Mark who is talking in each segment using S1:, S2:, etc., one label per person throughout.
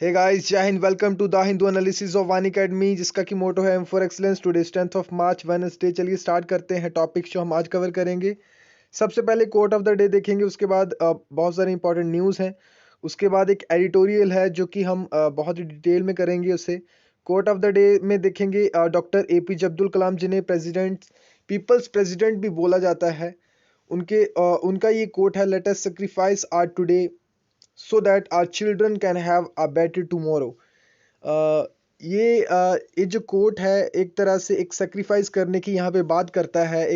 S1: हे guys, जय हिंद। Welcome to the Hindu analysis of Vani academy, जिसका की मोटो है aim for excellence. Today 10th of March, Wednesday. चलिए स्टार्ट करते हैं टॉपिक्स जो हम आज कवर करेंगे। सबसे पहले कोट ऑफ द डे देखेंगे, उसके बाद बहुत सारे इंपॉर्टेंट न्यूज़ हैं। उसके बाद एक एडिटोरियल है जो कि हम बहुत ही डिटेल में करेंगे उसे। कोट ऑफ द डे में देखेंगे डॉक्टर एपीजे अब्दुल कलाम, जिन्हें प्रेसिडेंट, पीपल्स प्रेसिडेंट भी बोला जाता है। उनका ये कोट है, let us sacrifice our today so that our children can have a better tomorrow। Uh, ये जो कोट है, एक तरह से एक सेक्रीफाइस करने की यहाँ पे बात करता है।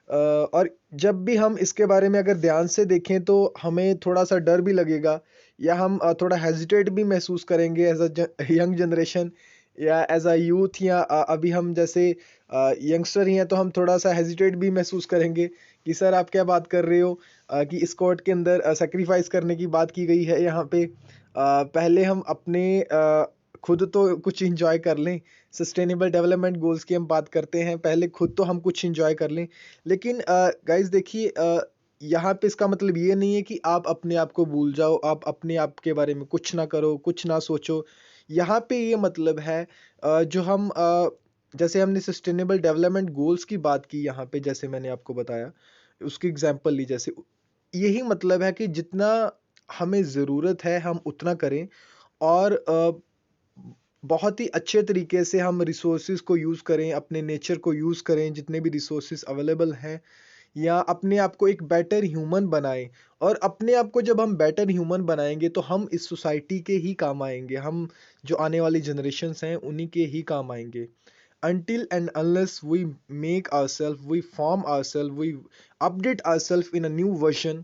S1: और जब भी हम इसके बारे में अगर ध्यान से देखें तो हमें थोड़ा सा डर भी लगेगा, या हम थोड़ा हेजिटेट भी महसूस करेंगे एज अ यंग जनरेशन, या एज अ यूथ, या अभी हम जैसे यंगस्टर ही हैं तो हम थोड़ा सा हेजिटेट भी महसूस करेंगे कि सर आप क्या बात कर रहे हो, कि इस कोर्ट के अंदर सेक्रीफाइस करने की बात की गई है यहाँ पे। पहले हम अपने खुद तो कुछ इंजॉय कर लें। सस्टेनेबल डेवलपमेंट गोल्स की हम बात करते हैं, पहले खुद तो हम कुछ इंजॉय कर लें। लेकिन गाइस देखिए, यहाँ पे इसका मतलब ये नहीं है कि आप अपने आप को भूल जाओ, आप अपने आप के बारे में कुछ ना करो, कुछ ना सोचो। यहाँ पे ये मतलब है, जो हम जैसे हमने सस्टेनेबल डेवलपमेंट गोल्स की बात की यहाँ पे, जैसे मैंने आपको बताया, उसकी एग्जांपल ली जैसे, यही मतलब है कि जितना हमें ज़रूरत है हम उतना करें। और बहुत ही अच्छे तरीके से हम रिसोर्सेज को यूज़ करें, अपने नेचर को यूज़ करें, जितने भी रिसोर्सेज अवेलेबल हैं, या अपने आप को एक बेटर ह्यूमन बनाएं। और अपने आप को जब हम बेटर ह्यूमन बनाएंगे तो हम इस सोसाइटी के ही काम आएंगे, हम जो आने वाली जनरेशन्स हैं उन्हीं के ही काम आएंगे। Until and unless we make ourselves, we form ourselves, we update ourselves in a new version,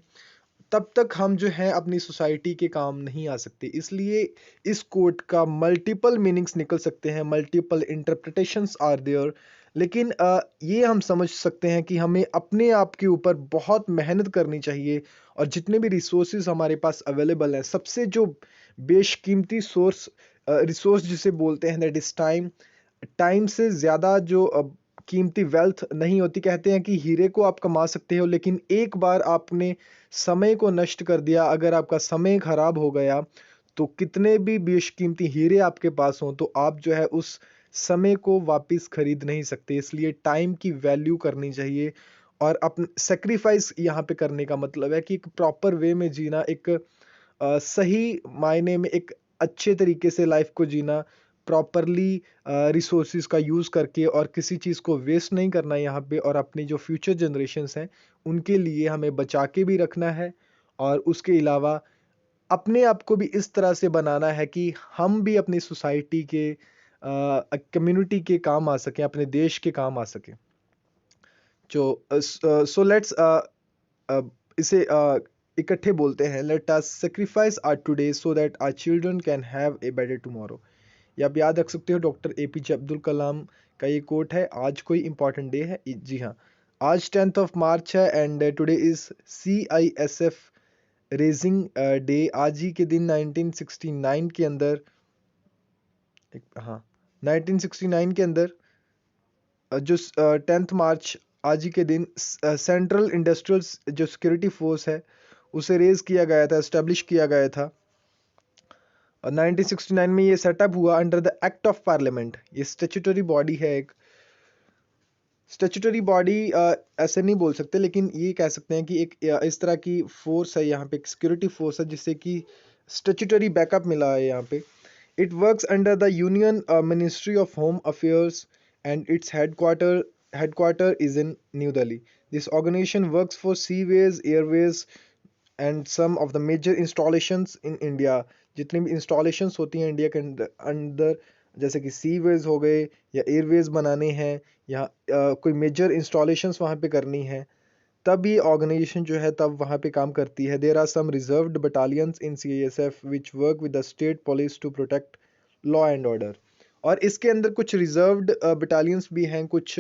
S1: तब तक हम जो है अपनी सोसाइटी के काम नहीं आ सकते। इसलिए इस कोट का मल्टीपल मीनिंग्स निकल सकते हैं, मल्टीपल इंटरप्रिटेशंस आर देयर। लेकिन ये हम समझ सकते हैं कि हमें अपने आप के ऊपर बहुत मेहनत करनी चाहिए। और जितने भी रिसोर्सेज हमारे पास अवेलेबल हैं, सबसे जो बेशकीमती रिसोर्स जिसे बोलते हैं, दैट इज टाइम। टाइम से ज़्यादा जो कीमती वेल्थ नहीं होती। कहते हैं कि हीरे को आप कमा सकते हो, लेकिन एक बार आपने समय को नष्ट कर दिया, अगर आपका समय खराब हो गया, तो कितने भी बेशकीमती हीरे आपके पास हों तो आप जो है उस समय को वापस खरीद नहीं सकते। इसलिए टाइम की वैल्यू करनी चाहिए। और अपन सेक्रीफाइस यहाँ पे करने का मतलब है कि एक प्रॉपर वे में जीना, एक सही मायने में एक अच्छे तरीके से लाइफ को जीना, प्रॉपरली रिसोर्सेज का यूज़ करके, और किसी चीज़ को वेस्ट नहीं करना यहाँ पे। और अपनी जो फ्यूचर जनरेशन्स हैं उनके लिए हमें बचा के भी रखना है। और उसके अलावा अपने आप को भी इस तरह से बनाना है कि हम भी अपनी सोसाइटी के, कम्युनिटी के काम आ सकें, अपने देश के काम आ सकें। सो लेट्स इसे इकट्ठे बोलते हैं, let us sacrifice our today so that our children can have a better tomorrow. ये आप याद रख सकते हो, डॉक्टर एपीजे अब्दुल कलाम का ये कोट है। आज कोई इंपॉर्टेंट डे है? जी हाँ, आज 10th ऑफ मार्च है, and today is CISF raising day. आज ही के दिन 1969 के अंदर, हाँ, 1969 के अंदर, जो 10th मार्च, आज ही के दिन, सेंट्रल इंडस्ट्रियल जो सिक्योरिटी फोर्स है उसे रेज किया गया था, एस्टेब्लिश किया गया था। और 1969 में ये सेटअप हुआ under the act of parliament. ये स्टेचुटरी बॉडी है, एक स्टेचुटरी बॉडी ऐसे नहीं बोल सकते, लेकिन ये कह सकते हैं कि एक इस तरह की फोर्स है यहाँ पे, एक सिक्योरिटी फोर्स है जिससे कि स्टेचुटरी बैकअप मिला है यहाँ पे। It works under the union ministry of home affairs, and its headquarter is in new Delhi. This organisation works for sewage, airways and some of the major installations in India. जितनी भी installations होती हैं India के अंदर अंदर, जैसे कि sewage हो गए या एयरवेज बनाने हैं, या कोई मेजर इंस्टॉलेशंस वहाँ पे करनी है, तब ये ऑर्गेनाइजेशन जो है तब वहाँ पे काम करती है। There are some reserved battalions in CISF which work with the state police to protect law and order. और इसके अंदर कुछ रिजर्व्ड बटालियंस भी हैं, कुछ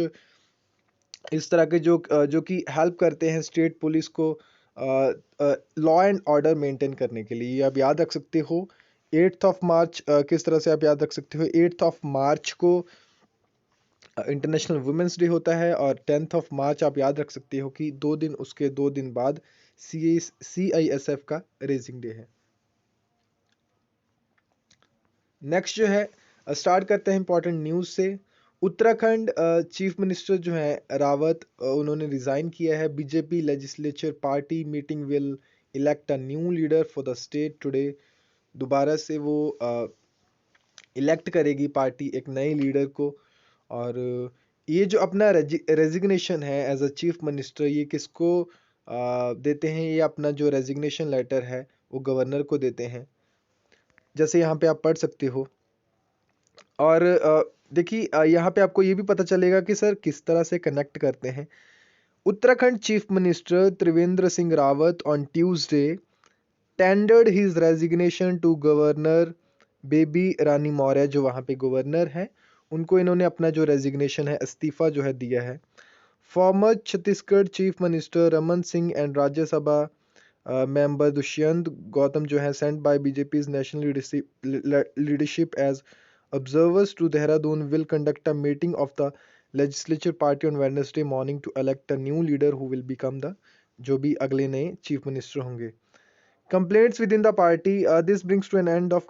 S1: इस तरह के जो कि हेल्प करते हैं स्टेट पुलिस को लॉ एंड ऑर्डर मेंटेन करने के लिए। ये आप याद रख सकते हो। 8th ऑफ मार्च, किस तरह से आप याद रख सकते हो, 8th ऑफ मार्च को इंटरनेशनल वुमेंस डे होता है। और 10th ऑफ मार्च आप याद रख सकते हो कि 2 दिन, उसके 2 दिन बाद CISF का रेजिंग डे है। नेक्स्ट जो है स्टार्ट करते हैं इंपॉर्टेंट न्यूज़ से। उत्तराखंड चीफ मिनिस्टर जो है रावत, उन्होंने रिज़ाइन किया है। BJP legislature party meeting will elect a new leader for the state today. दोबारा से वो इलेक्ट करेगी पार्टी एक नए लीडर को। और ये जो अपना रेजिग्नेशन है एज अ चीफ मिनिस्टर, ये किसको देते हैं? ये अपना जो रेजिग्नेशन लेटर है वो गवर्नर को देते हैं, जैसे यहाँ पे आप पढ़ सकते हो। और देखिए यहाँ पे आपको ये भी पता चलेगा कि सर किस तरह से कनेक्ट करते हैं। Uttarakhand chief minister Trivendra Singh Rawat on Tuesday tendered his resignation to governor Baby Rani Maurya. जो वहाँ पे गवर्नर हैं, उनको इन्होंने अपना जो रेजिग्नेशन है, इस्तीफा जो है दिया है। Farmer Chhattisgarh chief minister Raman Singh and Rajya Sabha member Dushyant Gautam जो है sent by BJP's national leadership as observers to Dehradun will conduct a meeting of the legislature party on Wednesday morning to elect a new leader who will become the जो भी अगले नए chief minister होंगे। Complaints within the party, this brings to an end of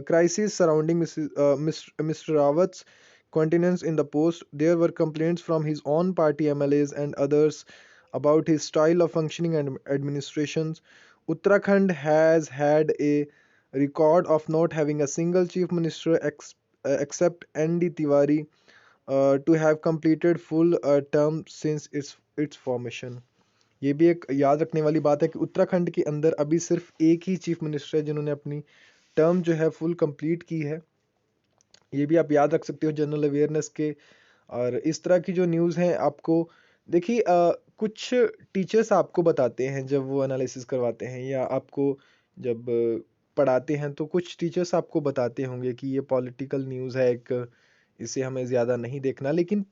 S1: crisis surrounding Mr. Rawat's continuance in the post. There were complaints from his own party MLAs and others about his style of functioning and administrations. Uttarakhand has had a record of not having a single chief minister except ND Tiwari to have completed full term since its formation. ये भी एक याद रखने वाली बात है कि उत्तराखंड के अंदर अभी सिर्फ एक ही चीफ मिनिस्टर है जिन्होंने अपनी टर्म जो है फुल कंप्लीट की है। ये भी आप याद रख सकते हो जनरल अवेयरनेस के। और इस तरह की जो न्यूज़ हैं आपको, देखिए कुछ टीचर्स आपको बताते हैं जब वो एनालिसिस करवाते हैं, या आपको जब पढ़ाते हैं, तो कुछ टीचर्स आपको बताते होंगे कि ये पॉलिटिकल न्यूज़ है एक, इसे हमें ज़्यादा नहीं देखना। लेकिन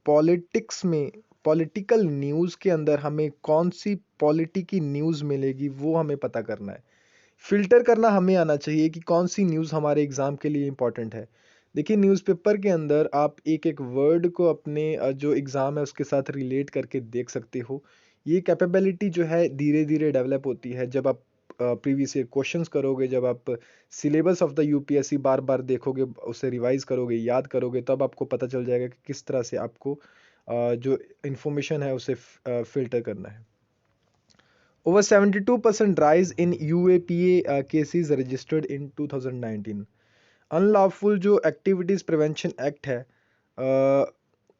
S1: पॉलिटिक्स में, पॉलिटिकल न्यूज़ के अंदर हमें कौन सी पॉलिटी की न्यूज़ मिलेगी वो हमें पता करना है। फ़िल्टर करना हमें आना चाहिए कि कौन सी न्यूज़ हमारे एग्ज़ाम के लिए इम्पॉर्टेंट है। देखिए न्यूज़पेपर के अंदर आप एक-एक वर्ड को अपने जो एग्ज़ाम है उसके साथ रिलेट करके देख सकते हो। ये कैपेबिलिटी जो है धीरे-धीरे डेवलप होती है जब आप प्रीवियस ईयर क्वेश्चंस करोगे, जब आप सिलेबस ऑफ द यूपीएससी बार-बार देखोगे, उसे रिवाइज़ करोगे, याद करोगे, तब आपको पता चल जाएगा कि किस तरह से आपको जो इन्फॉर्मेशन है उसे फ़िल्टर करना है। Over 72% rise in UAPA cases registered in 2019. Unlawful जो Activities Prevention Act है,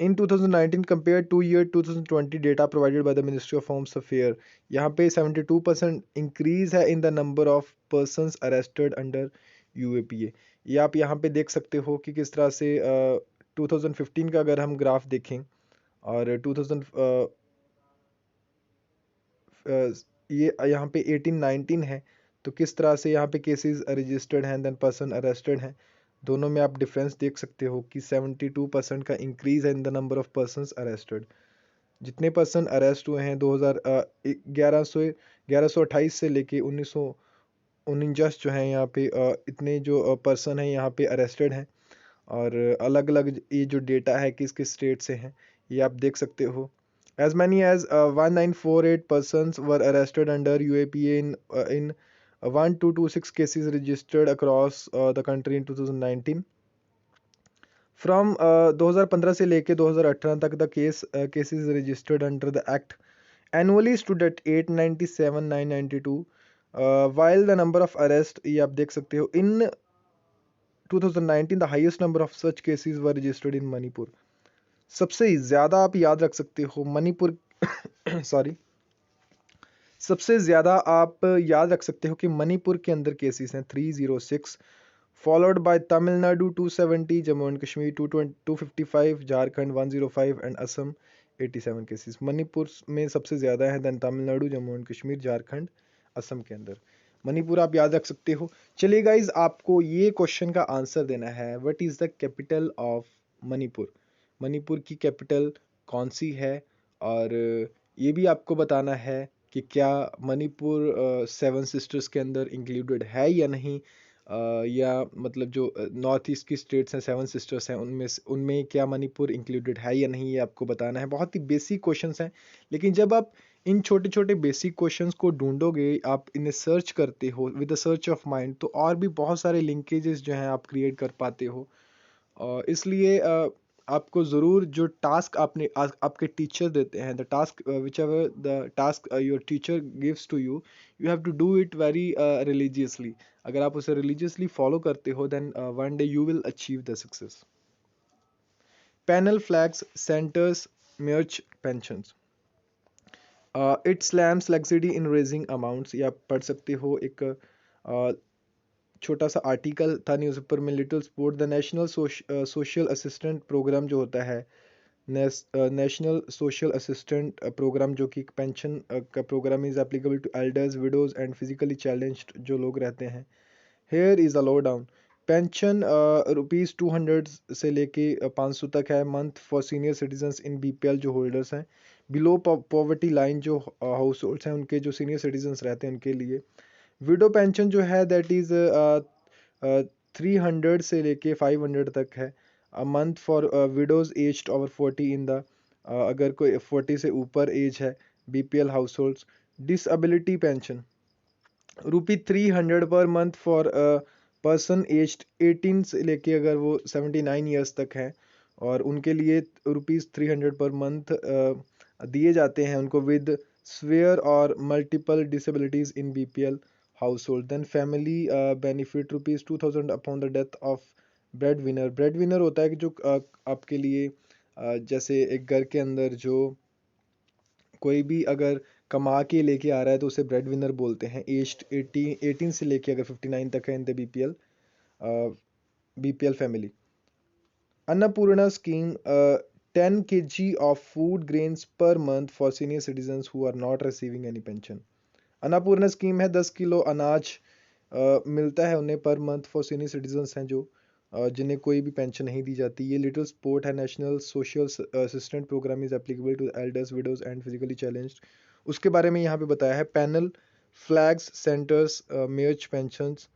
S1: in 2019 compared to year 2020 data provided by the Ministry of Home Affairs, यहाँ पे 72% increase है in the number of persons arrested under UAPA। ये आप यहाँ पे देख सकते हो कि किस तरह से 2015 का अगर हम ग्राफ देखें और 2000 ये यहाँ पे 18-19 है, तो किस तरह से यहाँ पे केसेस रजिस्टर्ड हैं देन पर्सन अरेस्टेड हैं। दोनों में आप डिफरेंस देख सकते हो कि 72% का इंक्रीज है in the number of persons arrested. जितने पर्सन अरेस्ट हुए हैं 1128 से लेके 1949 जो है यहाँ पे इतने जो पर्सन हैं यहाँ पे अरेस्टेड हैं। और अलग अलग ये जो डेटा है किस किस स्टेट से हैं ये आप देख सकते हो। As many as 1948 persons were arrested under UAPA in 1226 cases registered across the country in 2019. From 2015 से लेके 2018 तक the cases registered under the act annually stood at 897,992, while the number of arrests ये आप देख सकते हो in 2019 the highest number of such cases were registered in Manipur। सबसे ज़्यादा आप याद रख सकते हो मणिपुर सॉरी, सबसे ज़्यादा आप याद रख सकते हो कि मणिपुर के अंदर केसेस हैं 306, followed by Tamil Nadu 270, Jammu and Kashmir 255, Jharkhand 105 and Assam 87 cases. Manipur में सबसे ज़्यादा है देन तमिलनाडु, जम्मू एंड कश्मीर, झारखंड, असम के अंदर। मणिपुर आप याद रख सकते हो। चलिए गाइज आपको ये क्वेश्चन का आंसर देना है, what is the capital of Manipur. Manipur की कैपिटल कौन सी है, और ये भी आपको बताना है कि क्या मणिपुर सेवन सिस्टर्स के अंदर इंक्लूडेड है या नहीं, या मतलब जो नॉर्थ ईस्ट की स्टेट्स हैं सेवन सिस्टर्स हैं उनमें क्या मणिपुर इंक्लूडेड है या नहीं, ये आपको बताना है। बहुत ही बेसिक क्वेश्चंस हैं, लेकिन जब आप इन छोटे छोटे बेसिक क्वेश्चंस को ढूंढोगे, आप इन्हें सर्च करते हो with the search of mind, तो और भी बहुत सारे लिंकेजेस जो हैं आप क्रिएट कर पाते हो। इसलिए आपको ज़रूर जो टास्क आपके टीचर देते हैं, the task which ever the task your teacher gives to you, you have to do it very religiously. अगर आप उसे रिलीजियसली फॉलो करते हो, then one day you will achieve the success. Panel flags centres merge pensions, it slams laxity in raising amounts। ये आप पढ़ सकते हो, एक छोटा सा आर्टिकल था न्यूज़पेपर में, little sport, the national social assistant programme जो होता है, नेशनल सोशल असिस्टेंट प्रोग्राम जो कि एक पेंशन का programme, is applicable to elders, widows and physically challenged जो लोग रहते हैं। Here is a low down, pension ₹200 से लेके 500 तक है month for senior citizens in BPL जो होल्डर्स हैं, बिलो पॉवर्टी लाइन जो हाउस होल्ड्स हैं उनके जो सीनियर सिटीजन्स रहते हैं उनके लिए। विडो पेंशन जो है दैट इज़ 300 से लेके 500 तक है a month for widows aged over 40 in the, अगर कोई 40 से ऊपर एज है BPL house holds. Disability pension ₹300 per month for person aged 18 से लेके अगर वो 79 ईयर्स तक है, और उनके लिए ₹300 पर मंथ दिए जाते हैं उनको विद स्वेयर और multiple disabilities in BPL household. Then family benefit ₹2000 upon the death of breadwinner. Breadwinner होता है कि जो आपके लिए जैसे एक घर के अंदर जो कोई भी अगर कमा के लेके आ रहा है तो उसे ब्रेड विनर बोलते हैं। एज्ड 18 से लेके अगर 59 तक है in the BPL family. Annapurna scheme 10 kg of food grains per month for senior citizens who are not receiving any pension। Annapurna scheme है 10 किलो अनाज मिलता है उन्हें per month for senior citizens हैं जो जिन्हें कोई भी पेंशन नहीं दी जाती। ये लिटिल स्पोर्ट है, national social assistant programme is applicable to elders, widows and physically challenged. उसके बारे में यहाँ पे बताया है। Panel flags centres merge pensions,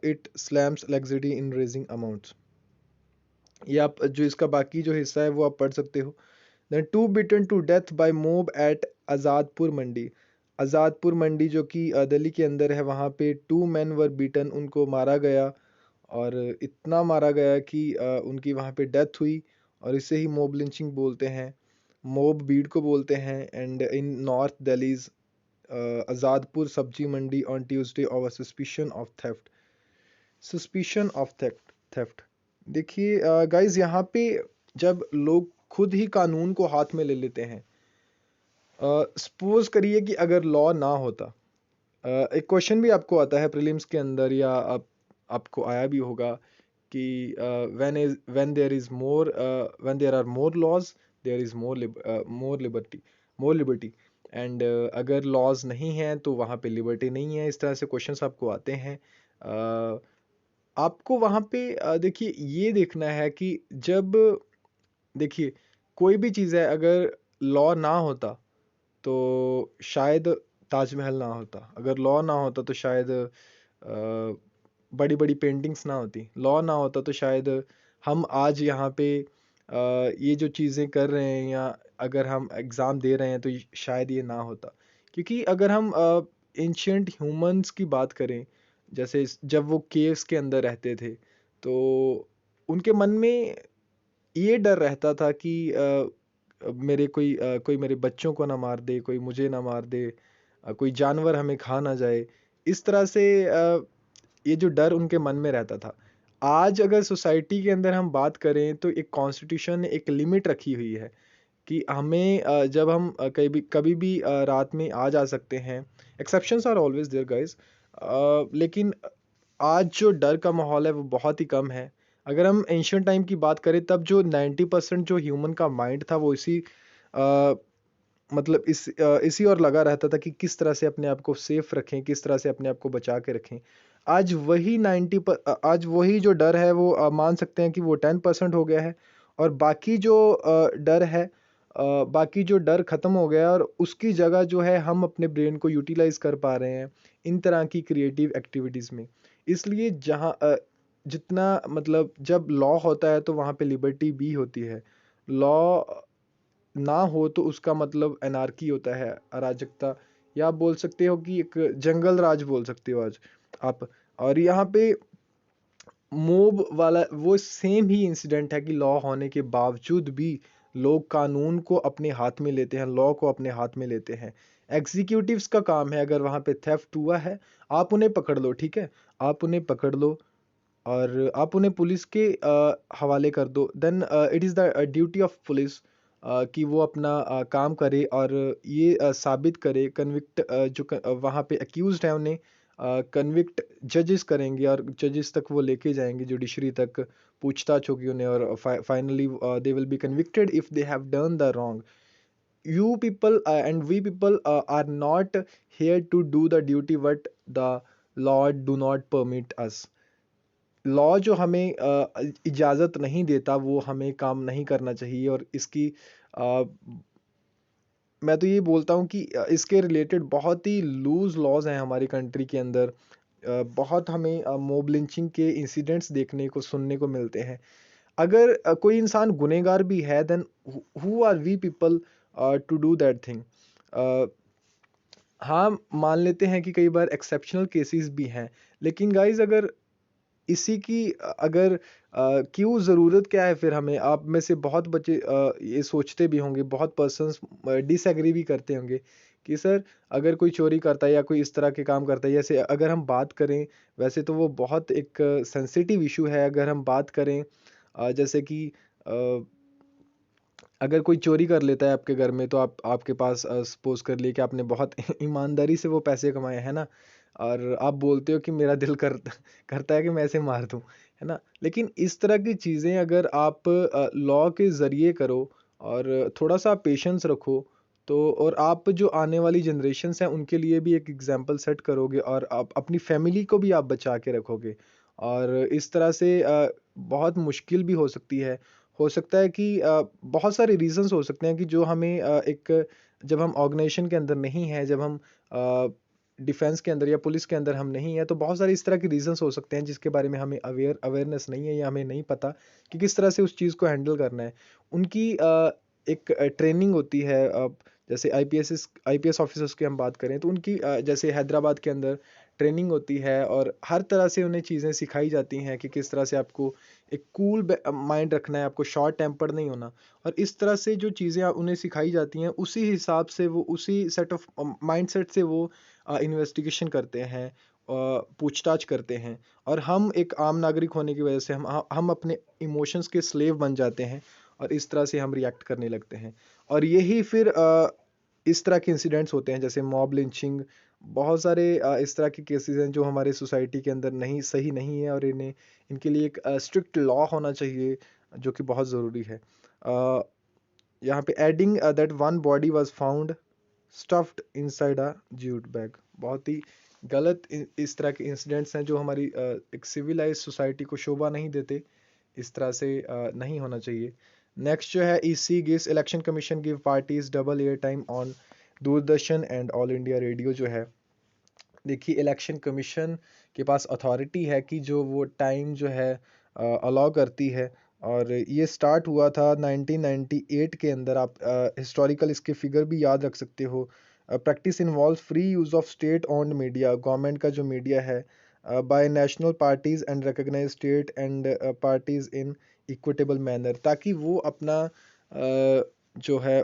S1: it slams luxury in raising amounts. ये आप जो इसका बाकी जो हिस्सा है वो आप पढ़ सकते हो। Then two beaten to death by mob at Azadpur Mandi. Azadpur Mandi जो कि दिल्ली के अंदर है, वहाँ पे 2 men वर बीटन, उनको मारा गया, और इतना मारा गया कि उनकी वहाँ पे डेथ हुई, और इसे ही मोब लिंचिंग बोलते हैं, मोब भीड़ को बोलते हैं। And in north Delhi's Azadpur Sabzi Mandi on Tuesday over suspicion of theft. देखिए गाइज, यहाँ पे जब लोग खुद ही कानून को हाथ में ले लेते हैं, सपोज करिए कि अगर लॉ ना होता, एक क्वेश्चन भी आपको आता है प्रीलिम्स के अंदर, या आपको आया भी होगा कि when there are more laws there is more liberty, and अगर लॉज नहीं हैं तो वहाँ पे लिबर्टी नहीं है। इस तरह से क्वेश्चंस आपको आते हैं। आपको वहाँ पे देखिए ये देखना है कि जब देखिए कोई भी चीज़ है, अगर लॉ ना होता तो शायद ताजमहल ना होता, अगर लॉ ना होता तो शायद बड़ी बड़ी पेंटिंग्स ना होती, लॉ ना होता तो शायद हम आज यहाँ पे ये जो चीज़ें कर रहे हैं, या अगर हम एग्ज़ाम दे रहे हैं तो शायद ये ना होता। क्योंकि अगर हम एंशियंट ह्यूमंस की बात करें, जैसे जब वो केव्स के अंदर रहते थे, तो उनके मन में ये डर रहता था कि मेरे कोई मेरे बच्चों को ना मार दे, कोई मुझे ना मार दे, कोई जानवर हमें खा ना जाए। इस तरह से ये जो डर उनके मन में रहता था। आज अगर सोसाइटी के अंदर हम बात करें तो एक कॉन्स्टिट्यूशन ने एक लिमिट रखी हुई है कि हमें जब हम कभी भी रात में आ जा सकते हैं। Exceptions are always there guys, लेकिन आज जो डर का माहौल है वो बहुत ही कम है। अगर हम एंशियंट टाइम की बात करें, तब जो 90% जो ह्यूमन का माइंड था वो अ, मतलब इसी और लगा रहता था कि किस तरह से अपने आप को सेफ रखें, किस तरह से अपने आप को बचा के रखें। आज वही जो डर है वो मान सकते हैं कि वो 10% हो गया है, और बाकी जो डर है, बाकी जो डर ख़त्म हो गया है, और उसकी जगह जो है हम अपने ब्रेन को यूटिलाइज कर पा रहे हैं इन तरह की क्रिएटिव एक्टिविटीज़ में। इसलिए जितना मतलब जब लॉ होता है तो वहाँ पे लिबर्टी भी होती है। लॉ ना हो तो उसका मतलब एनार्की होता है, अराजकता, या आप बोल सकते हो कि एक जंगल राज बोल सकते हो आज आप। और यहाँ पे मोब वाला वो सेम ही इंसिडेंट है कि लॉ होने के बावजूद भी लोग कानून को अपने हाथ में लेते हैं, लॉ को अपने हाथ में लेते हैं। एग्जीक्यूटिव्स का काम है, अगर वहाँ पे थेफ्ट हुआ है आप उन्हें पकड़ लो, ठीक है, आप उन्हें पकड़ लो और आप उन्हें पुलिस के हवाले कर दो। Then it is the duty of police कि वो अपना काम करे और ये साबित करे, कन्विक्ट वहाँ पे अक्यूज्ड है उन्हें कन्विक्ट जजेस करेंगे और जजेस तक वो लेके जाएंगे, जुडिशरी तक पूछताछ होगी उन्हें और finally they will be convicted if they have done the wrong. You people and we people are not here to do the duty what the law do not permit us। Law जो हमें इजाज़त नहीं देता वो हमें काम नहीं करना चाहिए। और इसकी अ, मैं तो ये बोलता हूँ कि इसके रिलेटेड बहुत ही लूज़ लॉज हैं हमारी कंट्री के अंदर। बहुत हमें मॉब लिंचिंग के इंसिडेंट्स देखने को सुनने को मिलते हैं। अगर कोई इंसान गुनहगार भी है then who are we people to do that thing. हाँ, मान लेते हैं कि कई बार एक्सेप्शनल केसेस भी हैं, लेकिन गाइस अगर इसी की अगर क्यों ज़रूरत क्या है फिर हमें? आप में से बहुत बच्चे ये सोचते भी होंगे, बहुत पर्सन्स डिसएग्री भी करते होंगे कि सर अगर कोई चोरी करता है या कोई इस तरह के काम करता है, जैसे अगर हम बात करें, वैसे तो वो बहुत एक सेंसिटिव इशू है। अगर हम बात करें जैसे कि अ, अगर कोई चोरी कर लेता है आपके घर में तो आपके पास सपोज कर लिए कि आपने बहुत ईमानदारी से वो पैसे कमाए हैं ना, और आप बोलते हो कि मेरा दिल करता करता है कि मैं ऐसे मार दूं, है ना। लेकिन इस तरह की चीज़ें अगर आप लॉ के ज़रिए करो और थोड़ा सा पेशेंस रखो तो, और आप जो आने वाली जनरेशन्स हैं उनके लिए भी एक एग्जांपल सेट करोगे और आप अपनी फैमिली को भी आप बचा के रखोगे। और इस तरह से बहुत मुश्किल भी हो सकती है। हो सकता है कि बहुत सारे रीज़न्स हो सकते हैं कि जो हमें एक जब हम ऑर्गेनाइजेशन के अंदर नहीं हैं, जब हम डिफेंस के अंदर या पुलिस के अंदर हम नहीं हैं, तो बहुत सारे इस तरह के रीज़न्स हो सकते हैं जिसके बारे में हमें अवेयरनेस नहीं है या हमें नहीं पता कि किस तरह से उस चीज़ को हैंडल करना है। उनकी एक ट्रेनिंग होती है। जैसे आईपीएस ऑफिसर्स की हम बात करें तो उनकी जैसे हैदराबाद के अंदर ट्रेनिंग होती है और हर तरह से उन्हें चीज़ें सिखाई जाती हैं कि किस तरह से आपको एक कूल माइंड रखना है, आपको शॉर्ट टेम्पर्ड नहीं होना। और इस तरह से जो चीज़ें उन्हें सिखाई जाती हैं उसी हिसाब से वो उसी सेट ऑफ माइंडसेट से वो इन्वेस्टिगेशन करते हैं, पूछताछ करते हैं। और हम एक आम नागरिक होने की वजह से हम अपने इमोशंस के स्लेव बन जाते हैं और इस तरह से हम रिएक्ट करने लगते हैं। और यही फिर इस तरह के इंसिडेंट्स होते हैं जैसे मॉब लिंचिंग। बहुत सारे इस तरह के केसेस हैं जो हमारे सोसाइटी के अंदर नहीं सही नहीं है और इन्हें इनके लिए एक स्ट्रिक्ट लॉ होना चाहिए जो कि बहुत ज़रूरी है। यहाँ पे adding that one body was found stuffed inside a jute bag. बहुत ही गलत इस तरह के इंसिडेंट्स हैं जो हमारी एक सिविलाइज सोसाइटी को शोभा नहीं देते। इस तरह से नहीं होना चाहिए। नेक्स्ट जो है EC gives election commission give parties double air time on Doordarshan and all India radio जो है। देखिए इलेक्शन कमीशन के पास अथॉरिटी है कि जो वो टाइम जो है अलाउ करती है। और ये स्टार्ट हुआ था 1998 के अंदर। आप हिस्टोरिकल इसके फिगर भी याद रख सकते हो। Practice involve free use of state owned media, government का जो मीडिया है, by national parties and recognise state and parties in equitable manner, ताकि वो अपना जो है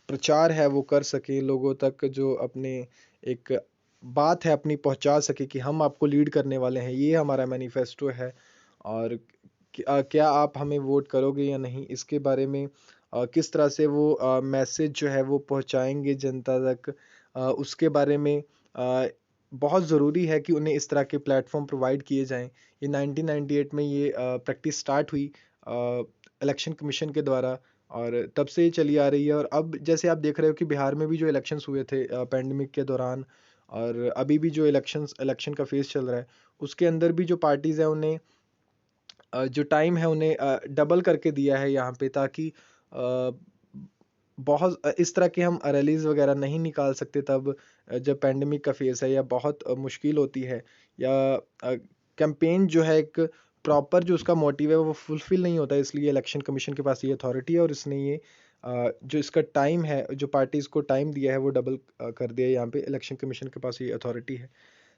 S1: प्रचार है वो कर सके लोगों तक, जो अपने एक बात है अपनी पहुंचा सके कि हम आपको लीड करने वाले हैं, ये हमारा मैनिफेस्टो है। और क्या आप हमें वोट करोगे या नहीं, इसके बारे में किस तरह से वो मैसेज जो है वो पहुंचाएंगे जनता तक, उसके बारे में बहुत ज़रूरी है कि उन्हें इस तरह के प्लेटफॉर्म प्रोवाइड किए जाएं। ये 1998 में ये प्रैक्टिस स्टार्ट हुई इलेक्शन कमीशन के द्वारा और तब से ये चली आ रही है। और अब जैसे आप देख रहे हो कि बिहार में भी जो इलेक्शंस हुए थे पैंडेमिक के दौरान, और अभी भी जो इलेक्शन का फेज़ चल रहा है, उसके अंदर भी जो पार्टीज़ हैं उन्हें जो टाइम है उन्हें डबल करके दिया है यहाँ पे, ताकि अ, बहुत इस तरह के हम रैलीज़ वगैरह नहीं निकाल सकते तब जब पैंडेमिक का फेज़ है या बहुत मुश्किल होती है, या कैंपेन जो है एक प्रॉपर जो उसका मोटिव है वो फुलफ़िल नहीं होता है। इसलिए इलेक्शन कमीशन के पास ये अथॉरिटी है और इसने ये जो इसका टाइम है, जो पार्टीज को टाइम दिया है वो डबल कर दिया है। यहाँ पे इलेक्शन कमीशन के पास ये अथॉरिटी है।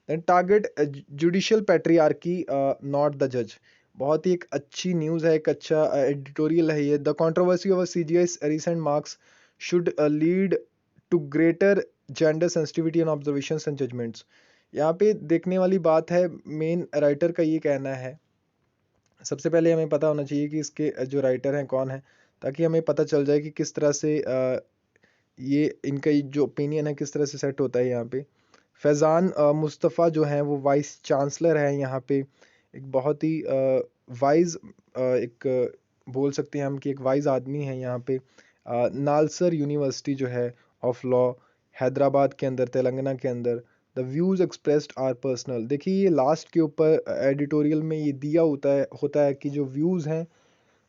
S1: Then target judicial patriarchy not the जज। बहुत ही एक अच्छी न्यूज़ है, एक अच्छा एडिटोरियल है ये। The controversy over CJI's recent marks should lead to greater gender sensitivity and observations and judgments। यहाँ पे देखने वाली बात है, मेन राइटर का ये कहना है। सबसे पहले हमें पता होना चाहिए कि इसके जो राइटर हैं कौन है, ताकि हमें पता चल जाए कि किस तरह से ये इनका जो ओपिनियन है किस तरह से सेट होता है यहाँ पे। फैज़ान मुस्तफ़ा जो हैं वो वाइस चांसलर हैं यहाँ पे। एक बहुत ही वाइज एक बोल सकते हैं हम कि एक वाइज आदमी है यहाँ पे। नालसर यूनिवर्सिटी जो है ऑफ लॉ, हैदराबाद के अंदर, तेलंगाना के अंदर। The views expressed are personal. देखिए ये लास्ट के ऊपर एडिटोरियल में ये दिया होता है कि जो व्यूज़ हैं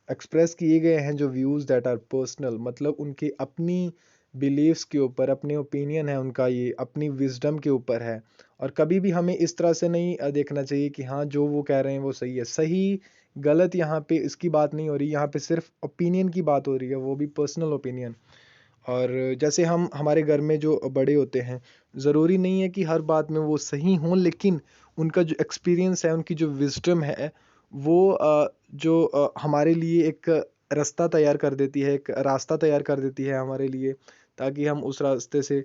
S1: एक्सप्रेस किए गए हैं, जो व्यूज़ दैट आर पर्सनल, मतलब उनकी अपनी बिलीव्स के ऊपर, अपने ओपिनियन है उनका, ये अपनी विजडम के ऊपर है। और कभी भी हमें इस तरह से नहीं देखना चाहिए कि हाँ जो वो कह रहे हैं वो सही है। सही गलत यहाँ पे इसकी बात नहीं हो रही, यहाँ पे सिर्फ ओपिनियन की बात हो रही है, वो भी पर्सनल ओपिनियन। और जैसे हम हमारे घर में जो बड़े होते हैं, ज़रूरी नहीं है कि हर बात में वो सही हों, लेकिन उनका जो एक्सपीरियंस है, उनकी जो विजडम है, वो जो हमारे लिए एक रास्ता तैयार कर देती है, एक रास्ता तैयार कर देती है हमारे लिए, ताकि हम उस रास्ते से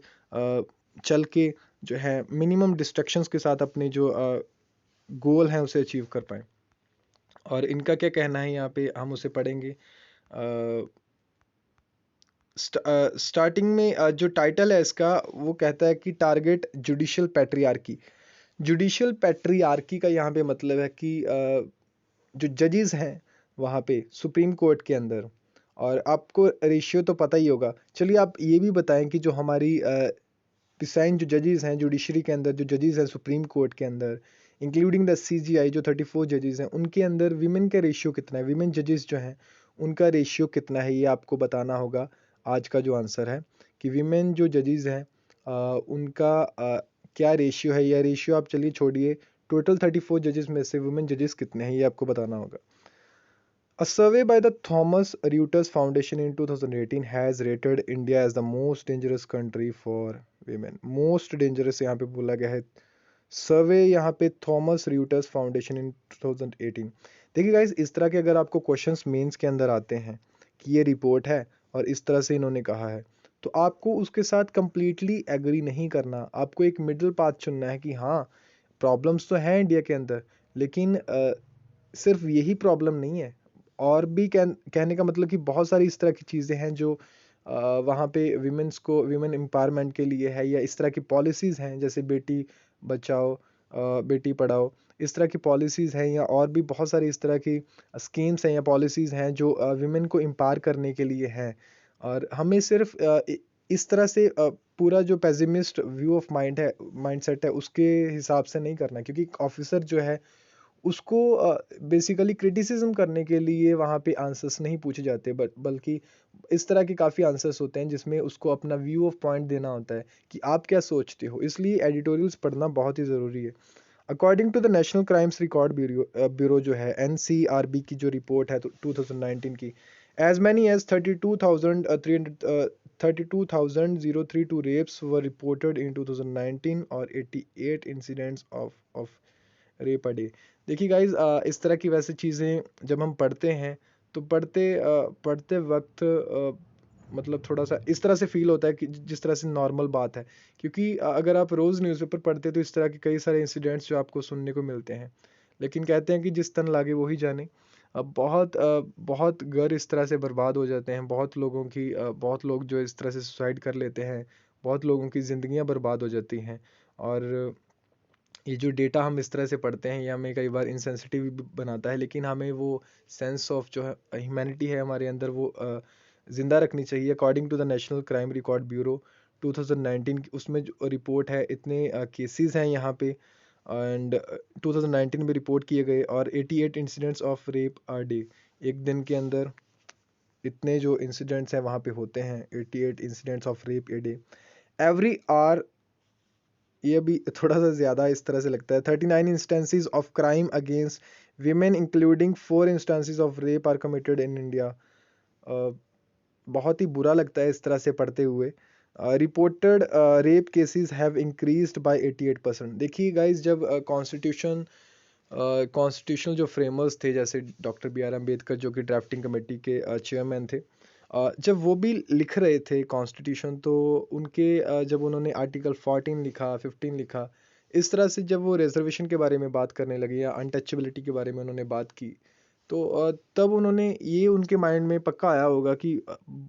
S1: चल के जो है मिनिमम डिस्ट्रैक्शंस के साथ अपने जो गोल हैं उसे अचीव कर पाएँ। और इनका क्या कहना है यहाँ पे हम उसे पढ़ेंगे। स्टार्टिंग में जो टाइटल है इसका वो कहता है कि target judicial patriarchy. Judicial patriarchy का यहाँ पे मतलब है कि जो जजेस हैं वहाँ पे सुप्रीम कोर्ट के अंदर, और आपको रेशियो तो पता ही होगा। चलिए आप ये भी बताएं कि जो हमारी डिसाइन जो जजेस हैं जुडिशरी के अंदर, जो जजेस हैं सुप्रीम कोर्ट के अंदर, इंक्लूडिंग द सीजीआई जो 34 जजेस हैं, उनके अंदर विमेन का रेशियो कितना है, विमेन जजेस जो हैं उनका रेशियो कितना है, ये आपको बताना होगा। आज का जो आंसर है कि विमेन जो जजेस हैं उनका क्या रेशियो है, या रेशियो आप चलिए छोड़िए, टोटल 34 जजेस में से वुमेन जजेस कितने हैं ये आपको बताना होगा। A survey by the Thomson Reuters Foundation in 2018 has rated India as the most dangerous country for women। Most dangerous यहाँ पे बोला गया है। सर्वे यहाँ पे थॉमस रियूटर्स फाउंडेशन इन 2018। देखिए गाइस, इस तरह के अगर आपको क्वेश्चंस मेंस के अंदर आते हैं कि ये रिपोर्ट है और इस तरह से इन्होंने कहा है, तो आपको उसके साथ कंप्लीटली एग्री नहीं करना। आपको एक मिडिल पाथ चुनना है कि हाँ प्रॉब्लम्स तो हैं इंडिया के अंदर, लेकिन सिर्फ यही प्रॉब्लम नहीं है, और भी कहने का मतलब कि बहुत सारी इस तरह की चीज़ें हैं जो वहाँ पे विमेंस को, विमेन एम्पावरमेंट के लिए है, या इस तरह की पॉलिसीज़ हैं जैसे बेटी बचाओ बेटी पढ़ाओ, इस तरह की पॉलिसीज़ हैं, या और भी बहुत सारी इस तरह की स्कीम्स हैं या पॉलिसीज़ हैं जो विमेन को एम्पावर करने के लिए हैं। और हमें सिर्फ इस तरह से पूरा जो पेसिमिस्ट व्यू ऑफ माइंडसेट है उसके हिसाब से नहीं करना, क्योंकि ऑफिसर जो है उसको बेसिकली क्रिटिसिज्म करने के लिए वहाँ पे आंसर्स नहीं पूछे जाते, बट बल्कि इस तरह के काफ़ी आंसर्स होते हैं जिसमें उसको अपना व्यू ऑफ पॉइंट देना होता है कि आप क्या सोचते हो। इसलिए एडिटोरियल्स पढ़ना बहुत ही ज़रूरी है। According to the national crimes record bureau जो है एनसीआरबी की जो रिपोर्ट है 2019 की, as many as 32,032 rapes were reported in 2019 और 88 incidents of rape a day. देखिए गाइज, इस तरह की वैसे चीज़ें जब हम पढ़ते हैं तो पढ़ते वक्त मतलब थोड़ा सा इस तरह से फील होता है कि जिस तरह से नॉर्मल बात है, क्योंकि अगर आप रोज़ न्यूज़पेपर पढ़ते हैं तो इस तरह के कई सारे इंसिडेंट्स जो आपको सुनने को मिलते हैं। लेकिन कहते हैं कि जिस तन लागे वही जाने। अब बहुत घर इस तरह से बर्बाद हो जाते हैं, बहुत लोग जो इस तरह से सुसाइड कर लेते हैं, बहुत लोगों की ज़िंदगियां बर्बाद हो जाती हैं। और ये जो डेटा हम इस तरह से पढ़ते हैं ये हमें कई बार इनसेंसिटिव भी बनाता है, लेकिन हमें वो सेंस ऑफ जो है ह्यूमैनिटी है हमारे अंदर वो ज़िंदा रखनी चाहिए। According to the national crime record bureau 2019 की उसमें जो रिपोर्ट है, इतने केसेस हैं यहाँ पे, एंड 2019 में रिपोर्ट किए गए, और 88 incidents of rape a day. एक दिन के अंदर इतने जो इंसिडेंट्स हैं वहाँ पे होते हैं, 88 incidents of rape a day every hour. ये भी थोड़ा सा ज़्यादा इस तरह से लगता है। 39 instances of crime against women including 4 instances of rape are committed in India. बहुत ही बुरा लगता है इस तरह से पढ़ते हुए। Reported rape cases have increased by 88%। देखिए गाइस, जब कॉन्स्टिट्यूशनल जो फ्रेमर्स थे जैसे डॉक्टर बी आर अम्बेडकर जो कि ड्राफ्टिंग कमेटी के चेयरमैन थे, जब वो भी लिख रहे थे कॉन्स्टिट्यूशन, तो उनके जब उन्होंने आर्टिकल 14 लिखा, 15 लिखा, इस तरह से जब वो रिजर्वेशन के बारे में बात करने लगे या अनटचेबिलिटी के बारे में उन्होंने बात की, तो तब उन्होंने ये उनके माइंड में पक्का आया होगा कि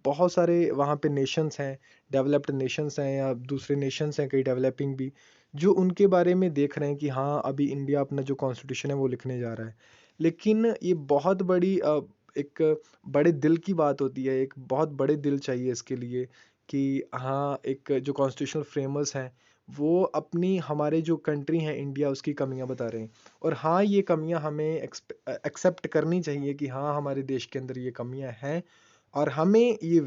S1: बहुत सारे वहाँ पे नेशंस हैं, डेवलप्ड नेशंस हैं या दूसरे नेशंस हैं कई डेवलपिंग भी, जो उनके बारे में देख रहे हैं कि हाँ अभी इंडिया अपना जो कॉन्स्टिट्यूशन है वो लिखने जा रहा है। लेकिन ये बहुत बड़ी एक बड़े दिल की बात होती है, एक बहुत बड़े दिल चाहिए इसके लिए कि हाँ एक जो कॉन्स्टिट्यूशनल फ्रेमर्स हैं वो अपनी हमारे जो कंट्री है इंडिया उसकी कमियां बता रहे हैं। और हाँ ये कमियां हमें एक्सेप्ट करनी चाहिए कि हाँ हमारे देश के अंदर ये कमियां हैं, और हमें ये